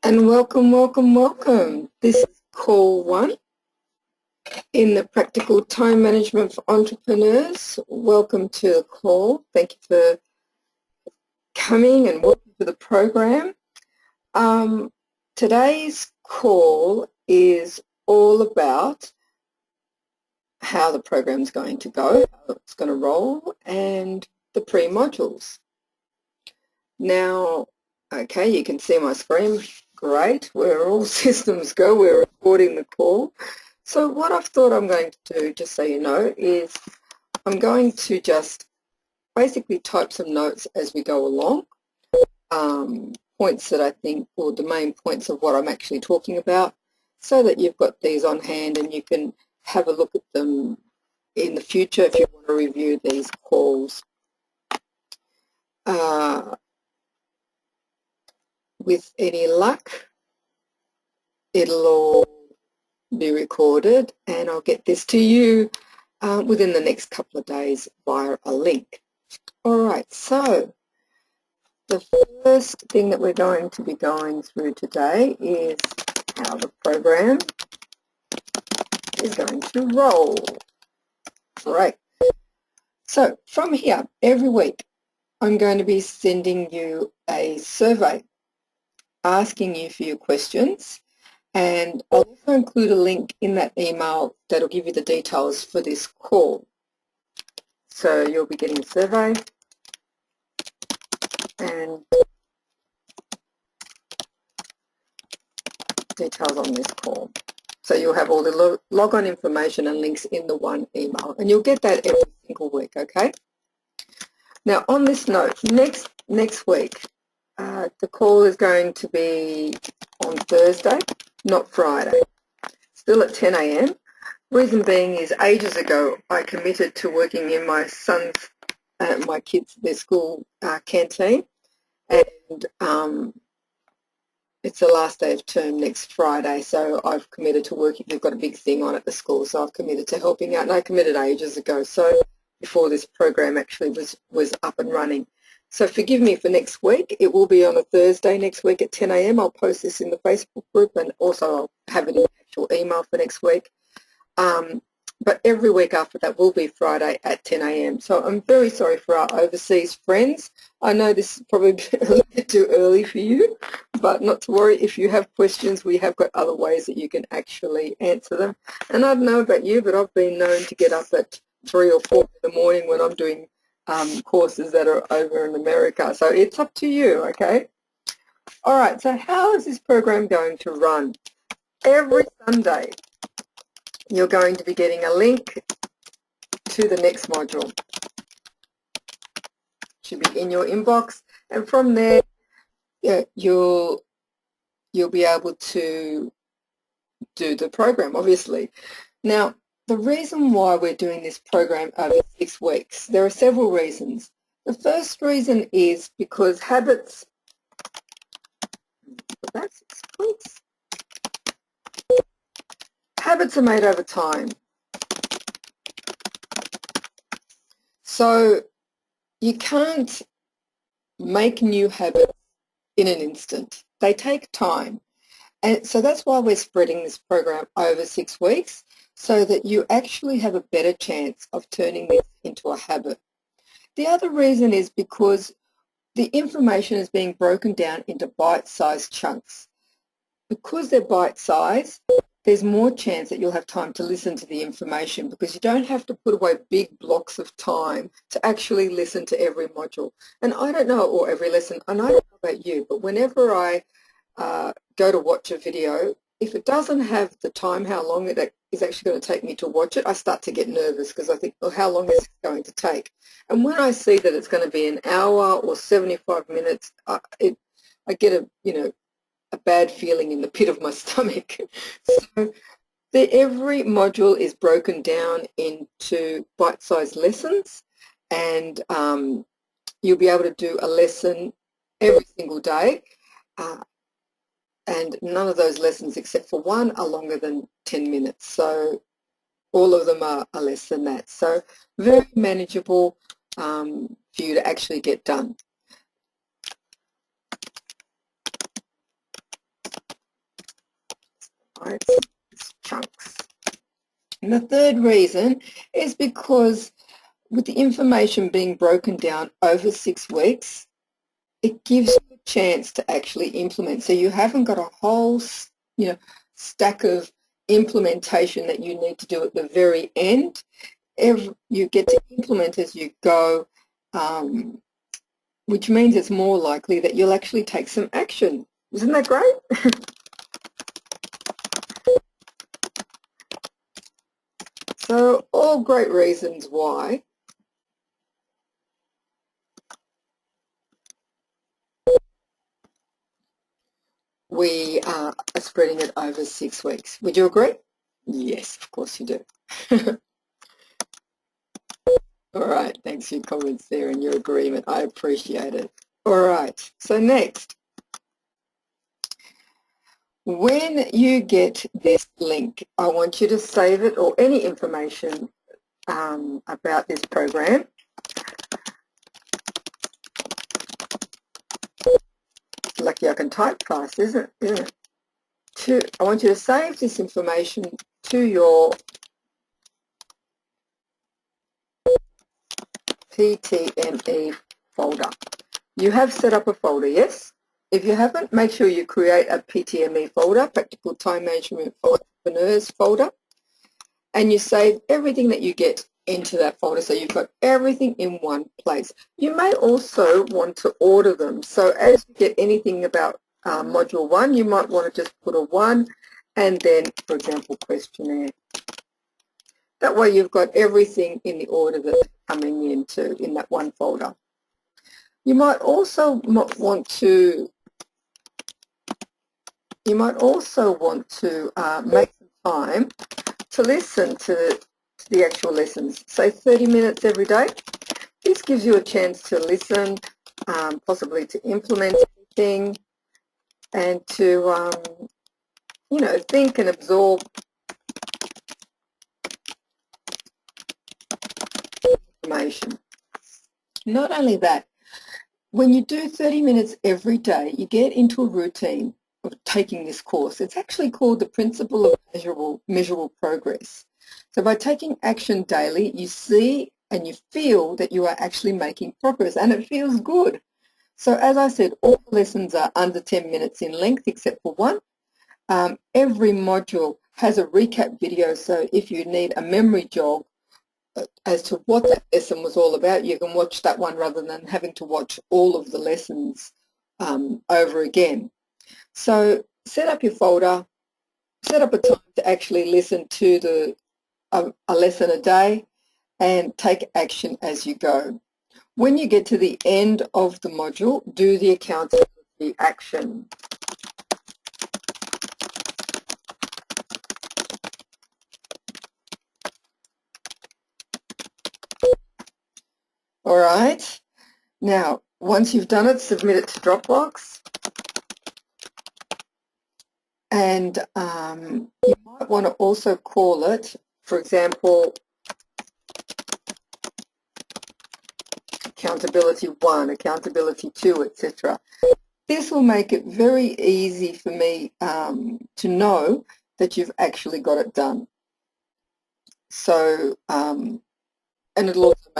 And welcome, welcome, welcome. This is call 1 in the Practical Time Management for Entrepreneurs. Welcome to the call. Thank you for coming and welcome to the program. Today's call is all about how the program's going to go, how it's going to roll, and the pre-modules. Now, okay, you can see my screen. Great, we're all systems go. We're recording the call. So what I've thought I'm going to do, just so you know, is I'm going to just basically type some notes as we go along, points that I think, or the main points of what I'm actually talking about, so that you've got these on hand and you can have a look at them in the future if you want to review these calls. With any luck, it'll all be recorded and I'll get this to you within the next couple of days via a link. All right, so the first thing that we're going to be going through today is how the program is going to roll. All right, so from here, every week, I'm going to be sending you a survey asking you for your questions, and I'll also include a link in that email that'll give you the details for this call. So you'll be getting a survey and details on this call. So you'll have all the log-on information and links in the one email, and you'll get that every single week, okay? Now on this note, next week, the call is going to be on Thursday, not Friday, still at 10 a.m. Reason being is ages ago I committed to working in my son's, my kids' their school canteen, and it's the last day of term next Friday, so I've committed to working. They've got a big thing on at the school, so I've committed to helping out, and I committed ages ago, so before this program actually was up and running. So forgive me for next week. It will be on a Thursday next week at 10 a.m. I'll post this in the Facebook group, and also I'll have it in the actual email for next week. But every week after that will be Friday at 10 a.m. So I'm very sorry for our overseas friends. I know this is probably a little bit too early for you, but not to worry. If you have questions, we have got other ways that you can actually answer them. And I don't know about you, but I've been known to get up at 3 or 4 in the morning when I'm doing courses that are over in America. So it's up to you, okay? All right, so how is this program going to run? Every Sunday, you're going to be getting a link to the next module. It should be in your inbox, and from there, you'll be able to do the program, obviously. Now, the reason why we're doing this program over 6 weeks, there are several reasons. The first reason is because habits, habits are made over time. So you can't make new habits in an instant. They take time. And so that's why we're spreading this program over 6 weeks, so that you actually have a better chance of turning this into a habit. The other reason is because the information is being broken down into bite-sized chunks. Because they're bite-sized, there's more chance that you'll have time to listen to the information, because you don't have to put away big blocks of time to actually listen to every module. And I don't know, or every lesson, and I don't know about you, but whenever I go to watch a video, if it doesn't have the time, how long it is actually going to take me to watch it, I start to get nervous, because I think, well, how long is it going to take? And when I see that it's going to be an hour or 75 minutes, I get a bad feeling in the pit of my stomach. So every module is broken down into bite-sized lessons, and you'll be able to do a lesson every single day. And none of those lessons except for one are longer than 10 minutes. So all of them are less than that. So very manageable for you to actually get done. right? It's chunks. And the third reason is because with the information being broken down over 6 weeks, it gives you a chance to actually implement. So you haven't got a whole, stack of implementation that you need to do at the very end. You get to implement as you go, which means it's more likely that you'll actually take some action. Isn't that great? So all great reasons why we are spreading it over 6 weeks. Would you agree? Yes, of course you do. All right, thanks for your comments there and your agreement. I appreciate it. All right, so next, when you get this link, I want you to save it, or any information about this program. Lucky I can type fast, isn't it? I want you to save this information to your PTME folder. You have set up a folder, yes? If you haven't, make sure you create a PTME folder, Practical Time Management for Entrepreneurs folder, and you save everything that you get into that folder, so you've got everything in one place. You may also want to order them, so as you get anything about Module 1, you might want to just put a 1 and then, for example, questionnaire. That way you've got everything in the order that's coming into in that one folder. You might also want to make some time to listen to the actual lessons, say 30 minutes every day. This gives you a chance to listen, possibly to implement anything, and to, think and absorb information. Not only that, when you do 30 minutes every day, you get into a routine of taking this course. It's actually called the Principle of Measurable Progress. So by taking action daily, you see and you feel that you are actually making progress, and it feels good. So as I said, all the lessons are under 10 minutes in length except for one. Every module has a recap video, so if you need a memory jog as to what that lesson was all about, you can watch that one rather than having to watch all of the lessons over again. So set up your folder, set up a time to actually listen to a lesson a day, and take action as you go. When you get to the end of the module, do the accountability action. All right. Now, once you've done it, submit it to Dropbox. And you might want to also call it, for example, accountability 1, accountability 2, etc. This will make it very easy for me to know that you've actually got it done. So, and it'll also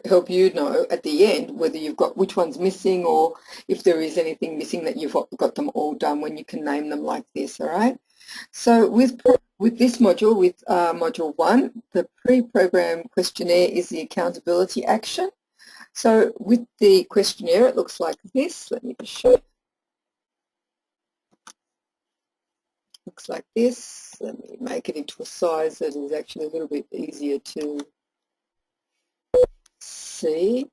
help you know at the end whether you've got which one's missing, or if there is anything missing that you've got them all done, when you can name them like this, all right? So with this module, with Module 1, the pre-program questionnaire is the accountability action. So with the questionnaire, it looks like this. Let me just show you. Looks like this. Let me make it into a size that is actually a little bit easier to see.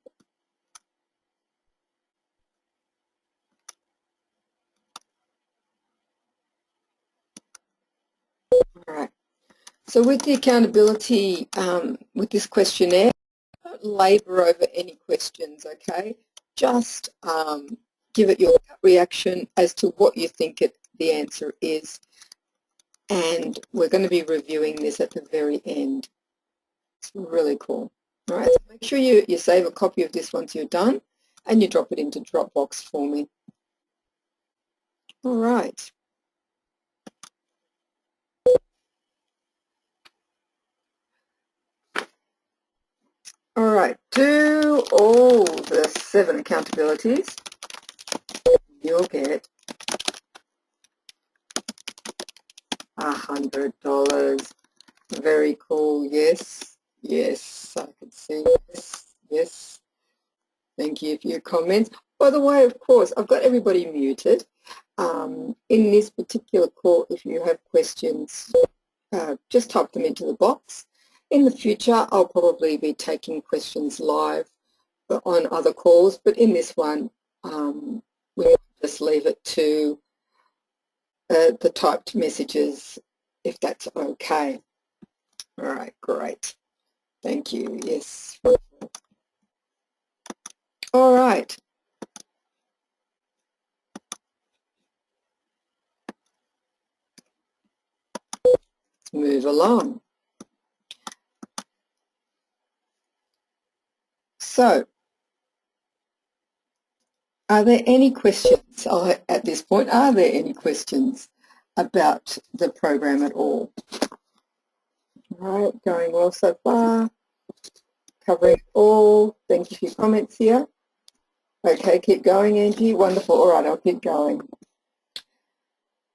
All right. So with the accountability, with this questionnaire, don't labour over any questions, okay? Just give it your gut reaction as to what you think the answer is. And we're going to be reviewing this at the very end. It's really cool. All right, so make sure you save a copy of this once you're done, and you drop it into Dropbox for me. All right. All right, do all the 7 accountabilities. You'll get $100. Very cool. Yes, yes, I can see. Yes, yes. Thank you for your comments. By the way, of course, I've got everybody muted. In this particular call, if you have questions, just type them into the box. In the future, I'll probably be taking questions live on other calls, but in this one, we'll just leave it to the typed messages, if that's okay. All right, great. Thank you. Yes. All right. Let's move along. So, are there any questions at this point? Are there any questions about the program at all? All right, going well so far. Covering all. Thank you for your comments here. Okay, keep going, Angie. Wonderful. All right, I'll keep going.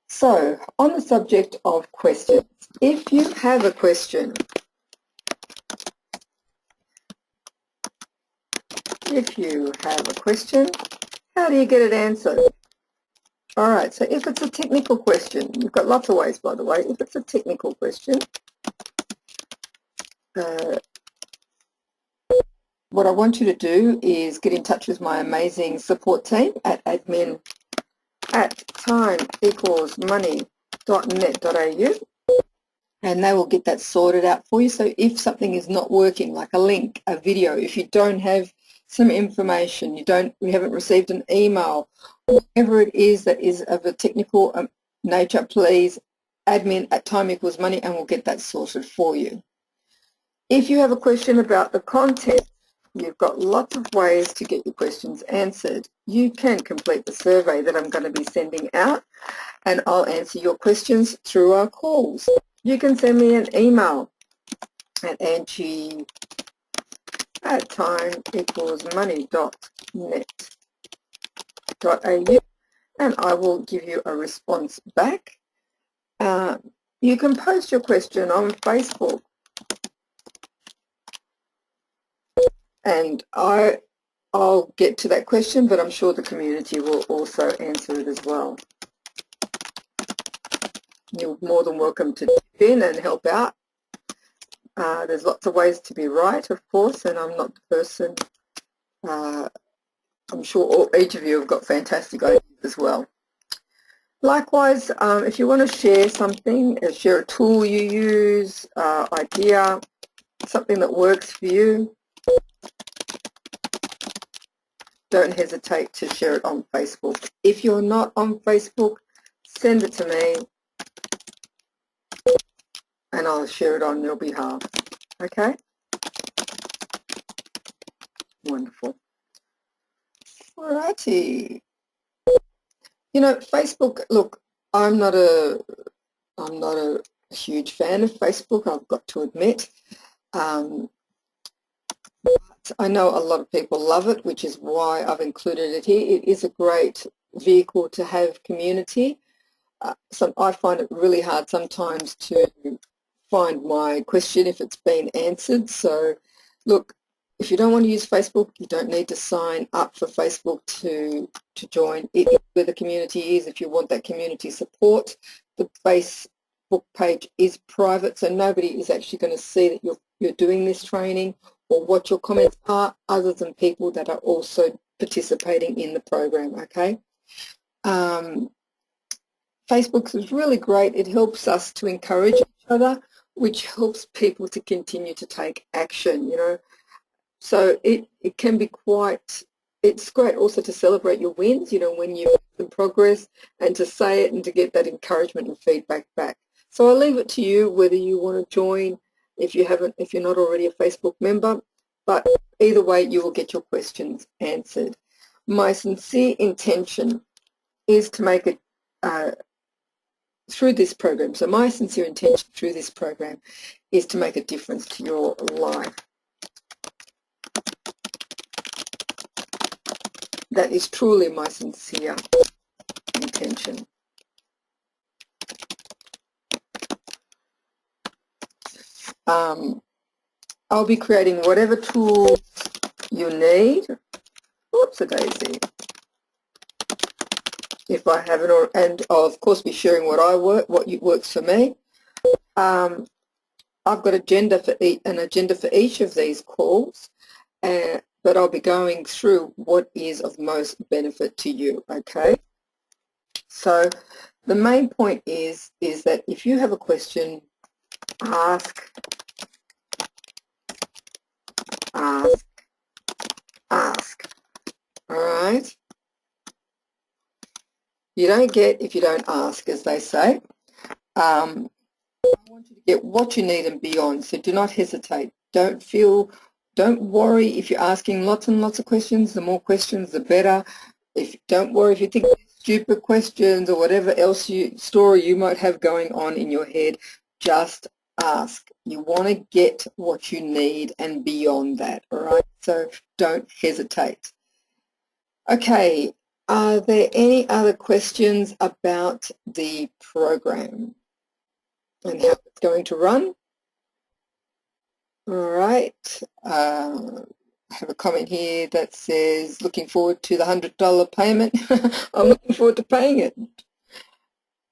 So, on the subject of questions, if you have a question, how do you get it answered? All right, so if it's a technical question, you've got lots of ways, by the way. If it's a technical question, what I want you to do is get in touch with my amazing support team at admin@time=money.net.au, and they will get that sorted out for you. So if something is not working, like a link, a video, if you don't have some information, you haven't received an email, whatever it is that is of a technical nature, please admin@time=money, and we'll get that sorted for you. If you have a question about the content, you've got lots of ways to get your questions answered. You can complete the survey that I'm going to be sending out, and I'll answer your questions through our calls. You can send me an email at angie@time=money.net.au, and I will give you a response back. You can post your question on Facebook, and I'll get to that question, but I'm sure the community will also answer it as well. You're more than welcome to chip in and help out. There's lots of ways to be right, of course, and I'm not the person. I'm sure each of you have got fantastic ideas as well. Likewise, if you want to share something, share a tool you use, idea, something that works for you, don't hesitate to share it on Facebook. If you're not on Facebook, send it to me and I'll share it on your behalf. Okay? Wonderful. Alrighty. You know, Facebook, look, I'm not a huge fan of Facebook, I've got to admit. I know a lot of people love it, which is why I've included it here. It is a great vehicle to have community. So I find it really hard sometimes to find my question if it's been answered. So look, if you don't want to use Facebook, you don't need to sign up for Facebook to join. It is where the community is. If you want that community support, the Facebook page is private, so nobody is actually going to see that you're doing this training or what your comments are, other than people that are also participating in the program, okay? Facebook is really great. It helps us to encourage each other, which helps people to continue to take action, you know. So it can be it's great also to celebrate your wins, you know, when you make some progress, and to say it and to get that encouragement and feedback back. So I'll leave it to you whether you want to join if you're not already a Facebook member, but either way you will get your questions answered. My sincere intention is to make it through this program. So my sincere intention through this program is to make a difference to your life. That is truly my sincere intention. I'll be creating whatever tools you need. Oops-a-daisy. If I haven't, and I'll of course be sharing what works for me. I've got an agenda for each of these calls, but I'll be going through what is of most benefit to you. Okay. So the main point is that if you have a question, ask. All right. You don't get if you don't ask, as they say. I want you to get what you need and beyond, so do not hesitate. Don't worry if you're asking lots and lots of questions. The more questions, the better. Don't worry if you think they're stupid questions or whatever else story you might have going on in your head. Just ask. You want to get what you need and beyond that, all right? So don't hesitate. Okay, are there any other questions about the program and how it's going to run? All right. I have a comment here that says, looking forward to the $100 payment. I'm looking forward to paying it.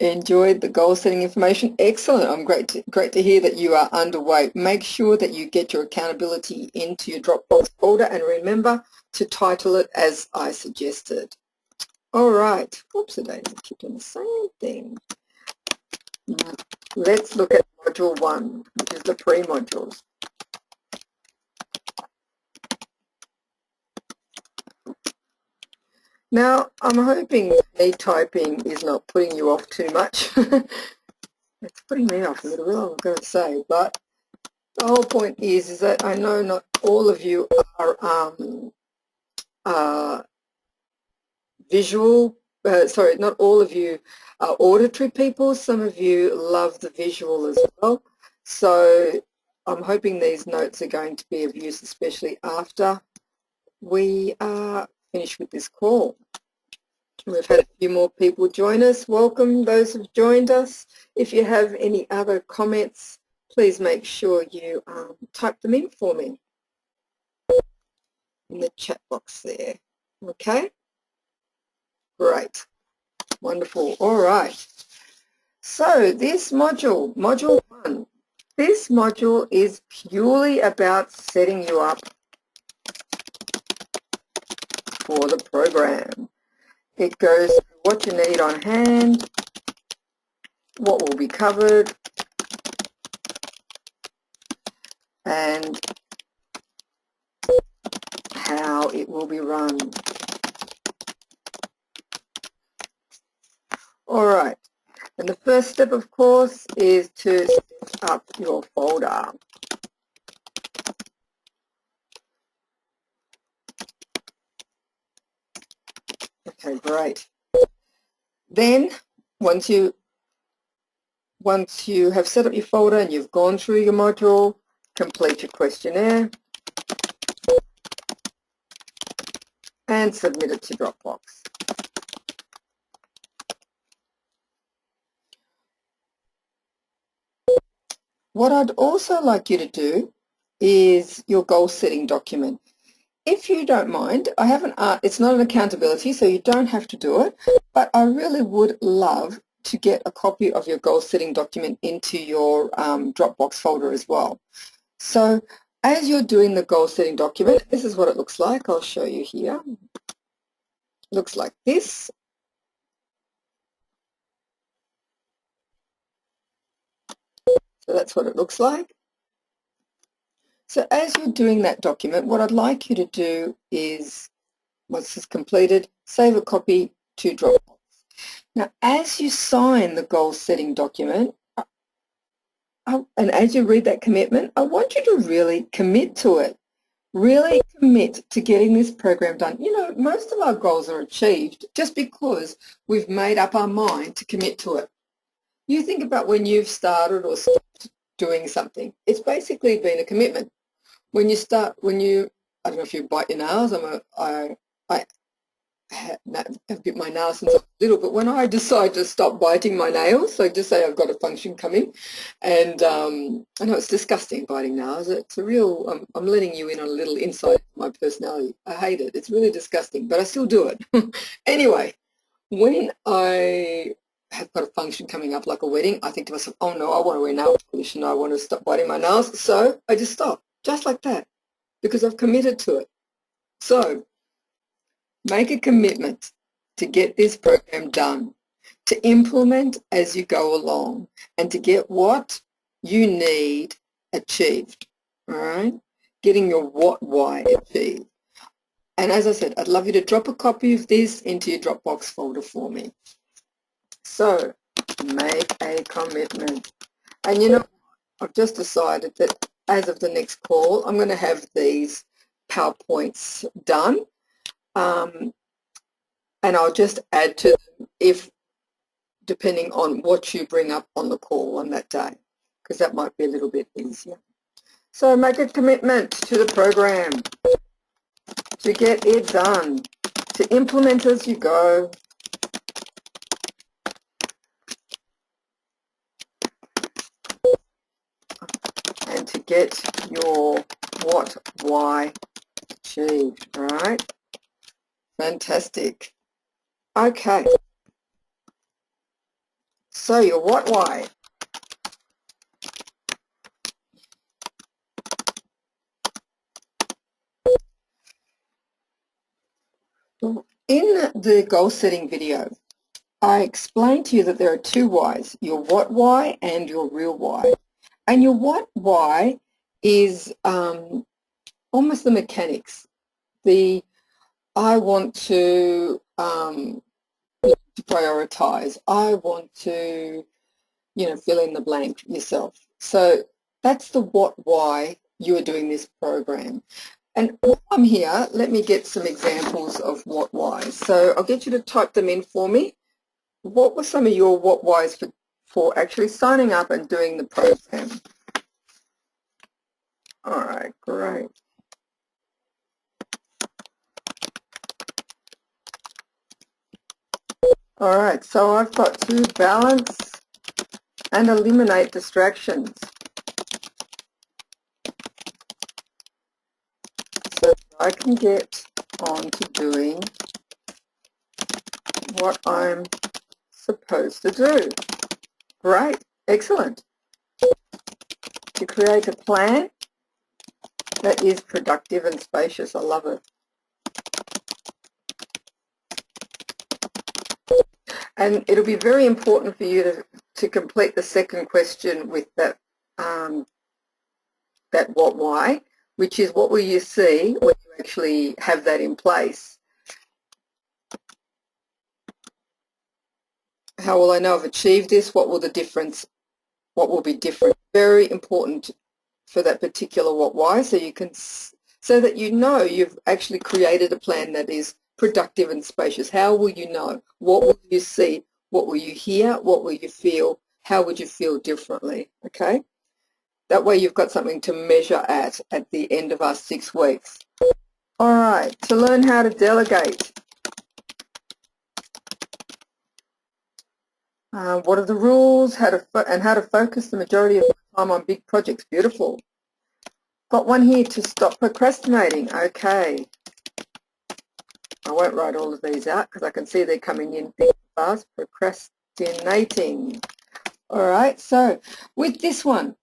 Enjoyed the goal setting information. Excellent. I'm great to hear that you are underway. Make sure that you get your accountability into your Dropbox folder and remember to title it as I suggested. All right. Oops-a-daisy, I keep doing the same thing. Let's look at module 1, which is the pre-modules. Now, I'm hoping me typing is not putting you off too much. It's putting me off a little bit, I'm going to say, but the whole point is that I know not all of you are not all of you are auditory people. Some of you love the visual as well. So I'm hoping these notes are going to be of use, especially after we are finished with this call. We've had a few more people join us. Welcome those who've joined us. If you have any other comments, please make sure you type them in for me in the chat box there. Okay? Great. Wonderful. All right. So this module 1, this module is purely about setting you up for the program. It goes through what you need on hand, what will be covered, and how it will be run. All right. And the first step, of course, is to set up your folder. Okay, great. Then, once you have set up your folder and you've gone through your module, complete your questionnaire and submit it to Dropbox. What I'd also like you to do is your goal-setting document. If you don't mind, it's not an accountability, so you don't have to do it, but I really would love to get a copy of your goal-setting document into your Dropbox folder as well. So as you're doing the goal-setting document, this is what it looks like. I'll show you here. It looks like this. So that's what it looks like. So as you're doing that document, what I'd like you to do is, once it's completed, save a copy to Dropbox. Now, as you sign the goal-setting document, and as you read that commitment, I want you to really commit to it. Really commit to getting this program done. You know, most of our goals are achieved just because we've made up our mind to commit to it. You think about when you've started or stopped doing something. It's basically been a commitment. When you start, I don't know if you bite your nails. I've bit my nails since I was little, but when I decide to stop biting my nails, so just say I've got a function coming, and I know it's disgusting biting nails. It's a real, I'm letting you in on a little insight of my personality. I hate it. It's really disgusting, but I still do it. Anyway, when I have got a function coming up like a wedding, I think to myself, oh no, I want to wear nail polish and I want to stop biting my nails. So I just stop, just like that, because I've committed to it. So make a commitment to get this program done, to implement as you go along, and to get what you need achieved, all right? Getting your what, why achieved. And as I said, I'd love you to drop a copy of this into your Dropbox folder for me. So make a commitment. And you know, I've just decided that as of the next call, I'm going to have these PowerPoints done. And I'll just add to them if, depending on what you bring up on the call on that day, because that might be a little bit easier. So make a commitment to the program, to get it done, to implement as you go. And to get your what, why achieved, all right? Fantastic. Okay. So your what, why. In the goal setting video, I explained to you that there are two whys, your what, why and your real why. And your what, why is almost the mechanics. The I want to prioritize. I want to, fill in the blank yourself. So that's the what, why you are doing this program. And while I'm here, let me get some examples of what, whys. So I'll get you to type them in for me. What were some of your what, whys for actually signing up and doing the program? All right, great. All right, so I've got to balance and eliminate distractions so that I can get on to doing what I'm supposed to do. Great, excellent. To create a plan that is productive and spacious. I love it. And it'll be very important for you to complete the second question with that that what, why, which is what will you see when you actually have that in place? How will I know I've achieved this? What will the difference, what will be different? Very important for that particular what, why, so you can, so that you know you've actually created a plan that is productive and spacious. How will you know? What will you see? What will you hear? What will you feel? How would you feel differently? Okay? That way you've got something to measure at the end of our 6 weeks. All right, to learn how to delegate. What are the rules? How to focus the majority of my time on big projects. Beautiful. Got one here, to stop procrastinating. Okay. I won't write all of these out because I can see they're coming in thick and fast. Procrastinating. All right, so with this one,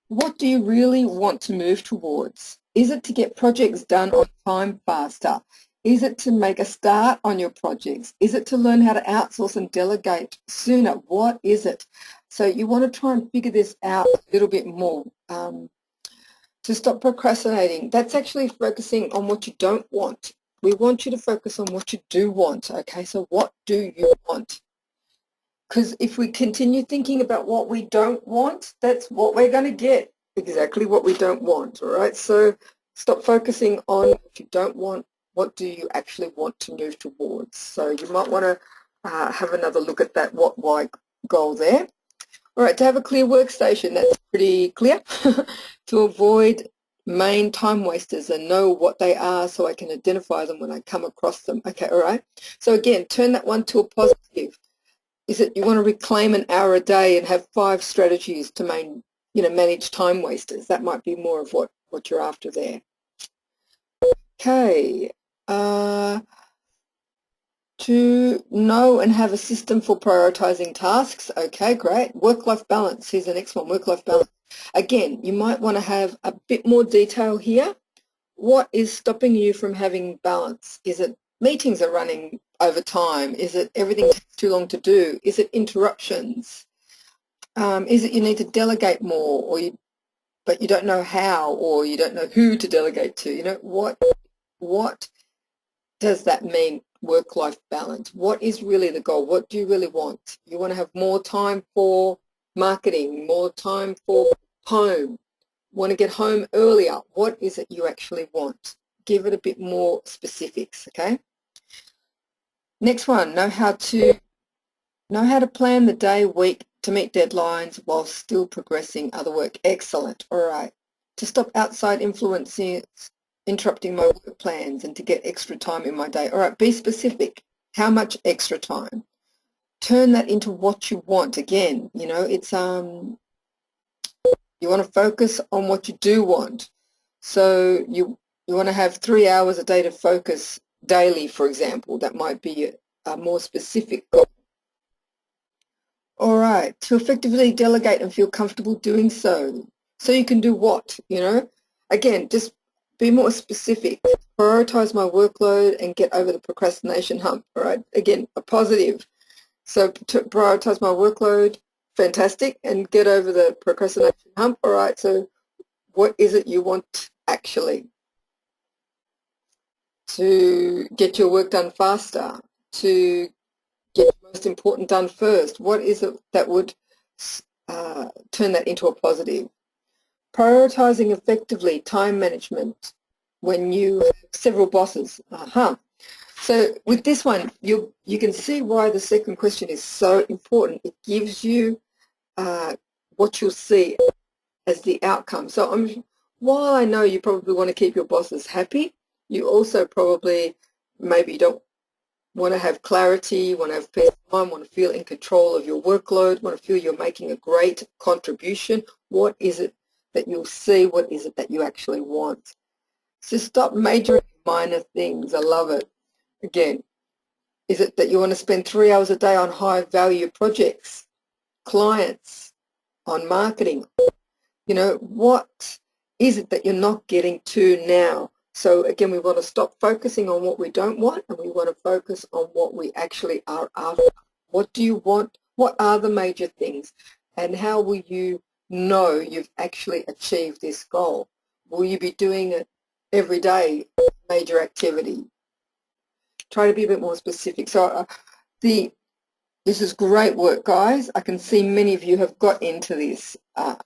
what do you really want to move towards? Is it to get projects done on time faster? Is it to make a start on your projects? Is it to learn how to outsource and delegate sooner? What is it? So you want to try and figure this out a little bit more. To stop procrastinating, that's actually focusing on what you don't want. We want you to focus on what you do want, okay? So what do you want? Because if we continue thinking about what we don't want, that's what we're going to get, exactly what we don't want, all right? So stop focusing on what you don't want. What do you actually want to move towards? So you might want to have another look at that what, why goal there. All right, to have a clear workstation, that's pretty clear. To avoid main time wasters and know what they are so I can identify them when I come across them. Okay, all right. So again, turn that one to a positive. Is it you want to reclaim an hour a day and have 5 strategies to manage time wasters? That might be more of what you're after there. Okay. To know and have a system for prioritizing tasks. Okay, great. Work-life balance. Here's the next one, work-life balance. Again, you might want to have a bit more detail here. What is stopping you from having balance? Is it meetings are running over time? Is it everything takes too long to do? Is it interruptions? Is it you need to delegate more, but you don't know how, or you don't know who to delegate to? You know, what does that mean, work-life balance? What is really the goal? What do you really want? You want to have more time for marketing, more time for home, want to get home earlier. What is it you actually want? Give it a bit more specifics, okay? Next one, know how to plan the day, week to meet deadlines while still progressing other work. Excellent. All right. To stop outside influences interrupting my work plans and to get extra time in my day. All right, be specific. How much extra time? Turn that into what you want. Again, you know, it's you want to focus on what you do want. So you want to have 3 hours a day to focus daily, for example. That might be a more specific goal. All right, to effectively delegate and feel comfortable doing so. So you can do what, you know? Again, just be more specific. Prioritize my workload and get over the procrastination hump, all right? Again, a positive. So to prioritize my workload, fantastic, and get over the procrastination hump, all right? So what is it you want actually? To get your work done faster, to get the most important done first. What is it that would turn that into a positive? Prioritizing effectively, time management when you have several bosses. So with this one, you can see why the second question is so important. It gives you what you'll see as the outcome. So while I know you probably want to keep your bosses happy, you also probably maybe don't want to have clarity, want to have peace of mind, want to feel in control of your workload, want to feel you're making a great contribution. What is it that you'll see? What is it that you actually want? So stop majoring in minor things. I love it. Again, is it that you want to spend 3 hours a day on high-value projects, clients, on marketing? You know, what is it that you're not getting to now? So again, we want to stop focusing on what we don't want, and we want to focus on what we actually are after. What do you want? What are the major things? And how will you know you've actually achieved this goal? Will you be doing it every day, major activity? Try to be a bit more specific. So this is great work, guys. I can see many of you have got into this. I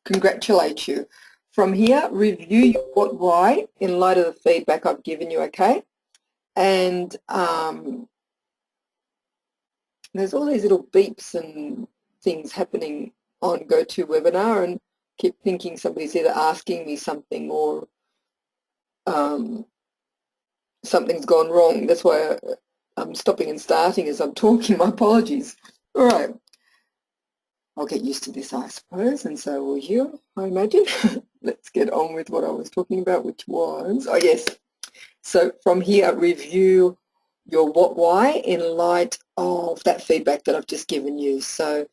congratulate you. From here, review your what, why in light of the feedback I've given you, okay? And there's all these little beeps and things happening on GoToWebinar, and keep thinking somebody's either asking me something or something's gone wrong. That's why I'm stopping and starting as I'm talking. My apologies. All right. I'll get used to this, I suppose, and so will you, I imagine. Let's get on with what I was talking about, which was, oh yes. So from here, review your what, why in light of that feedback that I've just given you. So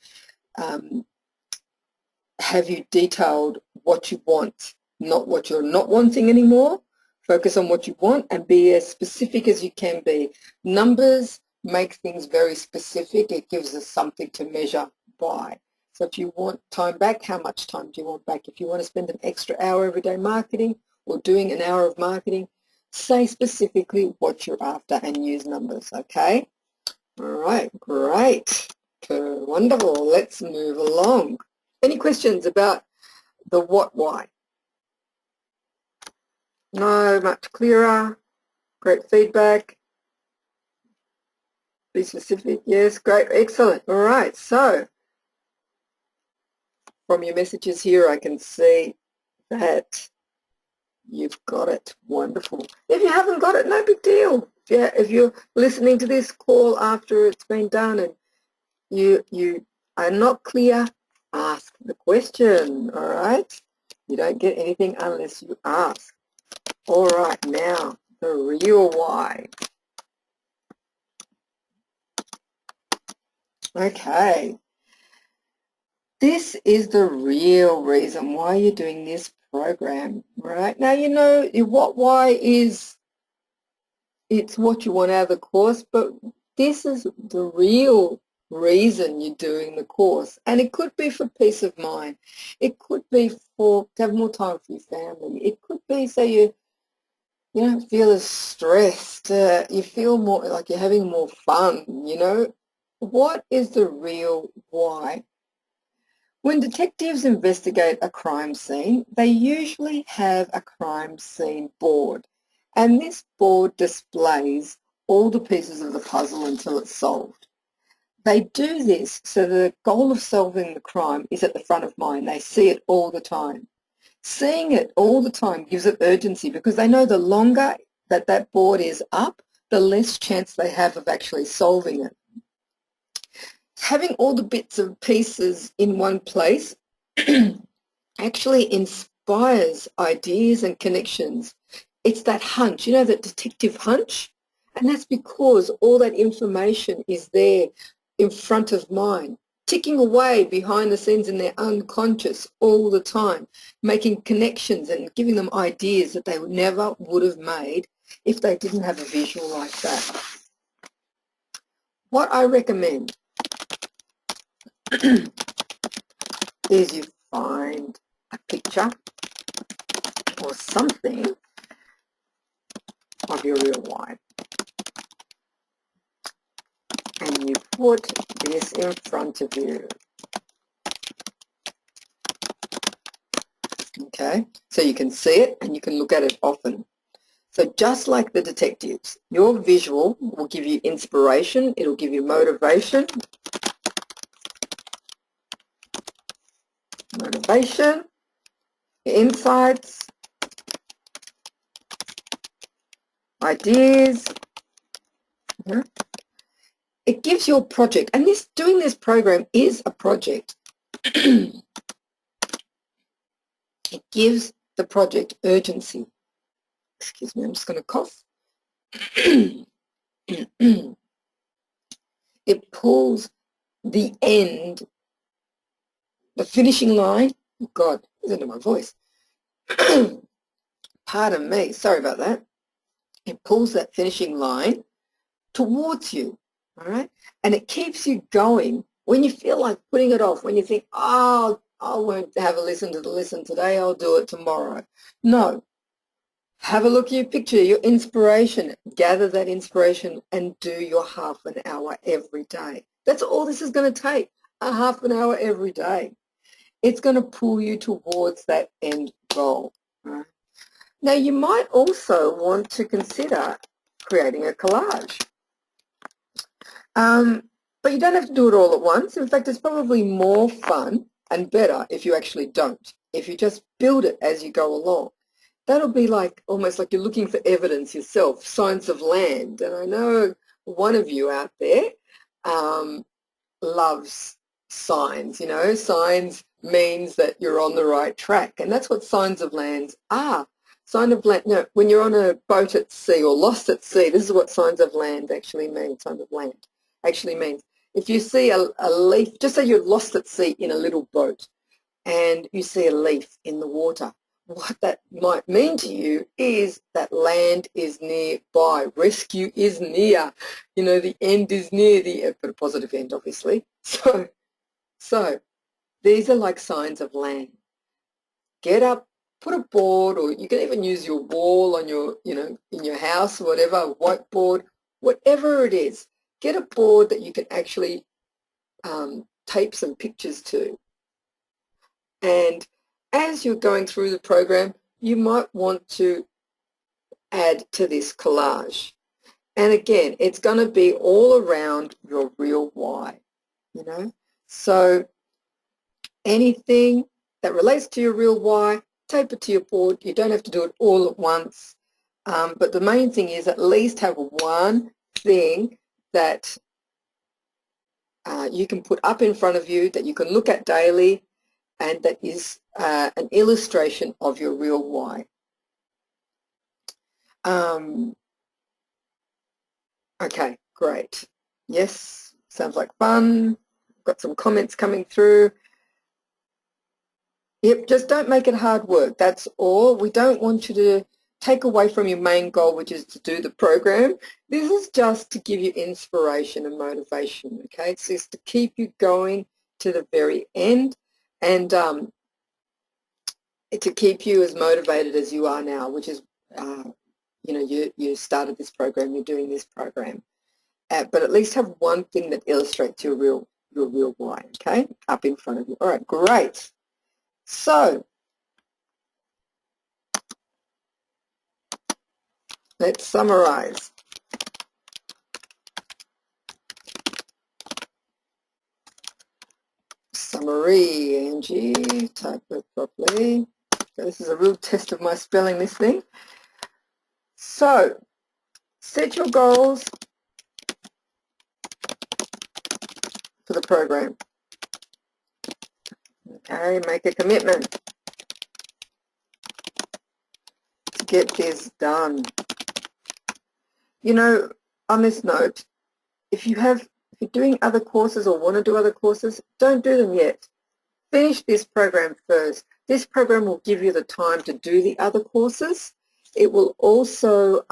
have you detailed what you want, not what you're not wanting anymore? Focus on what you want and be as specific as you can be. Numbers make things very specific. It gives us something to measure by. So if you want time back, how much time do you want back? If you want to spend an extra hour every day marketing or doing an hour of marketing, say specifically what you're after and use numbers, okay? All right, great. Wonderful. Let's move along. Any questions about the what, why? No, much clearer. Great feedback. Be specific. Yes, great. Excellent. All right. So from your messages here, I can see that you've got it. Wonderful. If you haven't got it, no big deal. Yeah, if you're listening to this call after it's been done and you are not clear, ask the question, all right? You don't get anything unless you ask. All right, now, the real why. Okay. This is the real reason why you're doing this program, right? Now, you know, why is, it's what you want out of the course, but this is the real reason you're doing the course. And it could be for peace of mind. It could be to have more time for your family. It could be so you don't feel as stressed. You feel more like you're having more fun, you know. What is the real why? When detectives investigate a crime scene, they usually have a crime scene board, and this board displays all the pieces of the puzzle until it's solved. They do this so the goal of solving the crime is at the front of mind. They see it all the time. Seeing it all the time gives it urgency because they know the longer that board is up, the less chance they have of actually solving it. Having all the bits and pieces in one place actually inspires ideas and connections. It's that hunch, you know, that detective hunch, and that's because all that information is there in front of mind, ticking away behind the scenes in their unconscious all the time, making connections and giving them ideas that they never would have made if they didn't have a visual like that. What I recommend is you find a picture or something of your real why, and you put this in front of you. Okay, so you can see it and you can look at it often. So just like the detectives, your visual will give you inspiration, it'll give you motivation, insights, ideas. It gives your project, and doing this program is a project. It gives the project urgency. Excuse me, I'm just going to cough. It pulls the end, the finishing line. Oh God, it's into my voice. Pardon me, sorry about that. It pulls that finishing line towards you, all right? And it keeps you going when you feel like putting it off, when you think, oh, I won't have a listen to the lesson today, I'll do it tomorrow. No. Have a look at your picture, your inspiration. Gather that inspiration and do your half an hour every day. That's all this is going to take, a half an hour every day. It's going to pull you towards that end goal. Right? Now, you might also want to consider creating a collage. But you don't have to do it all at once. In fact, it's probably more fun and better if you actually don't, if you just build it as you go along. That'll be like almost like you're looking for evidence yourself, signs of land. And I know one of you out there loves signs, you know. Signs means that you're on the right track. And that's what signs of land are. Sign of land, no, when you're on a boat at sea or lost at sea, this is what signs of land actually mean. Signs of land actually means if you see a leaf, just say you're lost at sea in a little boat and you see a leaf in the water, what that might mean to you is that land is nearby, rescue is near, you know, the end is near, but a positive end obviously. So these are like signs of land. Get up, put a board, or you can even use your wall on your, you know, in your house or whatever, whiteboard, whatever it is. Get a board that you can actually tape some pictures to. And as you're going through the program, you might want to add to this collage. And again, it's going to be all around your real why, you know. So anything that relates to your real why, tape it to your board. You don't have to do it all at once. But the main thing is at least have one thing that you can put up in front of you that you can look at daily, and that is an illustration of your real why. Okay, great. Yes, sounds like fun. Got some comments coming through. Yep, just don't make it hard work. That's all. We don't want you to take away from your main goal, which is to do the program. This is just to give you inspiration and motivation, okay? It's just to keep you going to the very end, and to keep you as motivated as you are now, which is, you know, you started this program, you're doing this program. But at least have one thing that illustrates your real why, okay, up in front of you. All right, great. So let's summarize. Summary, Angie, type it properly. So this is a real test of my spelling, this thing. So set your goals for the program. Okay, make a commitment to get this done. You know, on this note, if you're doing other courses or want to do other courses, don't do them yet. Finish this program first. This program will give you the time to do the other courses. It will also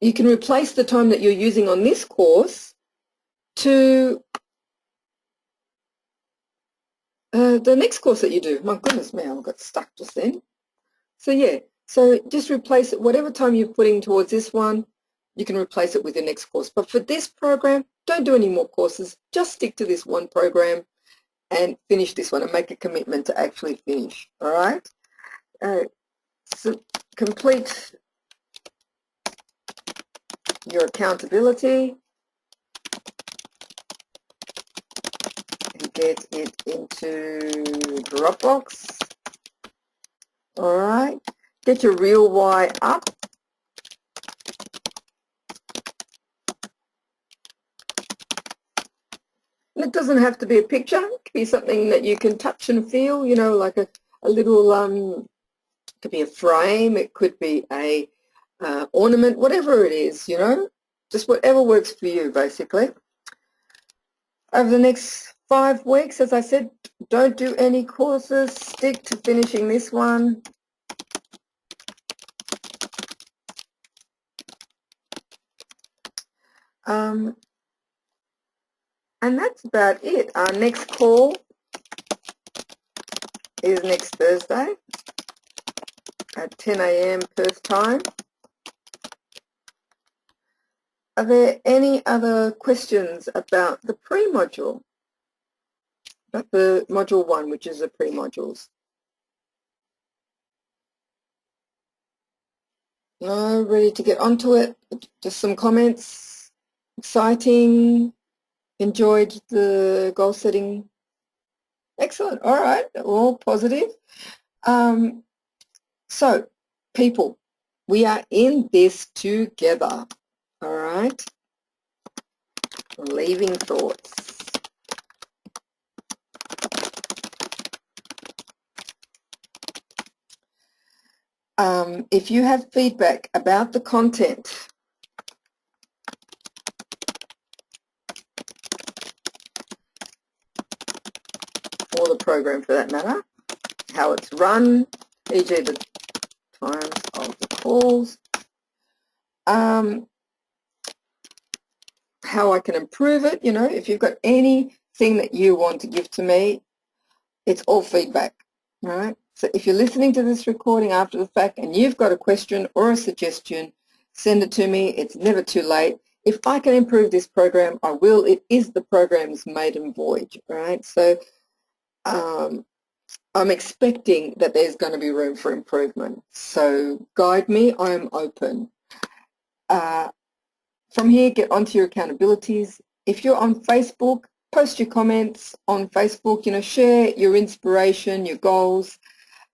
you can replace the time that you're using on this course to the next course that you do. My goodness me, I got stuck just then. So yeah, so just replace it. Whatever time you're putting towards this one, you can replace it with the next course. But for this program, don't do any more courses. Just stick to this one program and finish this one and make a commitment to actually finish. All right? So complete your accountability and get it into Dropbox. All right? Get your real why up. And it doesn't have to be a picture. It could be something that you can touch and feel, you know, like a little, it could be a frame, it could be a ornament, whatever it is, you know, just whatever works for you, basically. Over the next 5 weeks, as I said, don't do any courses. Stick to finishing this one. And that's about it. Our next call is next Thursday at 10 a.m. Perth time. Are there any other questions about the pre-module? About the module 1, which is the pre-modules? No, ready to get onto it? Just some comments. Exciting. Enjoyed the goal setting. Excellent. All right. All positive. So, people, we are in this together. All right. Leaving thoughts. If you have feedback about the content, or the program for that matter, how it's run, e.g. the times of the calls, how I can improve it, you know, if you've got anything that you want to give to me, it's all feedback, all right? So if you're listening to this recording after the fact and you've got a question or a suggestion, send it to me. It's never too late. If I can improve this program, I will. It is the program's maiden voyage, all right? So I'm expecting that there's going to be room for improvement. So guide me. I'm open. From here, get onto your accountabilities. if you're on Facebook, post your comments on Facebook, share your inspiration, your goals.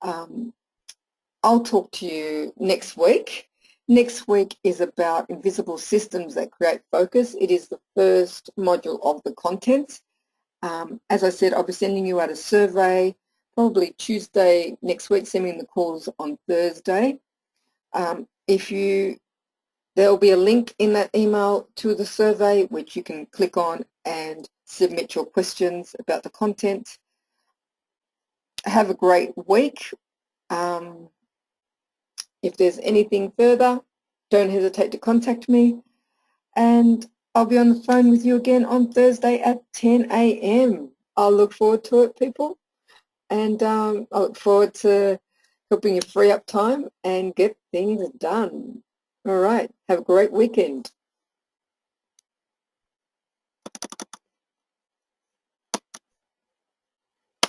I'll talk to you next week. Next week is about invisible systems that create focus. It is the first module of the content. As I said, I'll be sending you out a survey probably Tuesday next week, sending the calls on Thursday. There'll be a link in that email to the survey which you can click on and submit your questions about the content. Have a great week. If there's anything further, don't hesitate to contact me, and I'll be on the phone with you again on Thursday at 10 a.m. I'll look forward to it, people, and I look forward to helping you free up time and get things done. All right, have a great weekend.